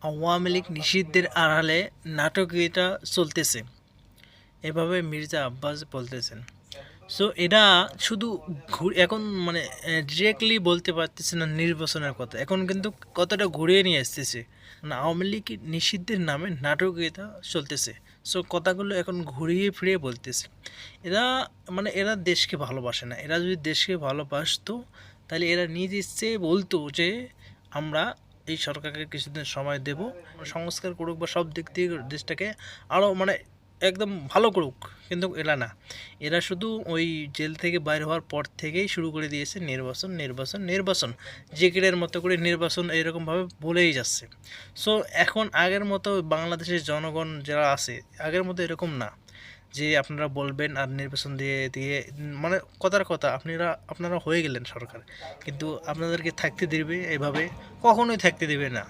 আওয়ামী লীগ নিষিদ্ধের আড়ালে নাটকীয়তা চলতেছে, এভাবে মির্জা আব্বাস বলতেছেন। সো এরা শুধু এখন মানে ডিরেক্টলি বলতে পারতেছে না নির্বাচনের কথা, এখন কিন্তু কথাটা ঘুরিয়ে নিয়ে আসতেছে, মানে আওয়ামী লীগ নিষিদ্ধের নামে নাটকীয়তা চলতেছে। সো কথাগুলো এখন ঘুরিয়ে ফিরিয়ে বলতেছে। এরা মানে এরা দেশকে ভালোবাসে না। এরা যদি দেশকে ভালোবাসতো তাহলে এরা নিজ ইচ্ছে বলতো যে আমরা এই সরকারকে কিছুদিন সময় দেব, সংস্কার করুক বা সব দিক দিয়ে দেশটাকে আরও মানে একদম ভালো করুক। কিন্তু এরা না, এরা শুধু ওই জেল থেকে বাইর হওয়ার পর থেকেই শুরু করে দিয়েছে নির্বাচন নির্বাচন নির্বাচন, জিকিরের মতো করে নির্বাচন এরকমভাবে বলেই যাচ্ছে। সো এখন আগের মতো বাংলাদেশের জনগণ যারা আছে আগের মতো এরকম না যে আপনারা বলবেন আর নির্বাচন দিয়ে দিয়ে মানে কথার কথা আপনারা হয়ে গেলেন সরকার, কিন্তু আপনাদেরকে থাকতে দিবে এভাবে? কখনোই থাকতে দিবে না।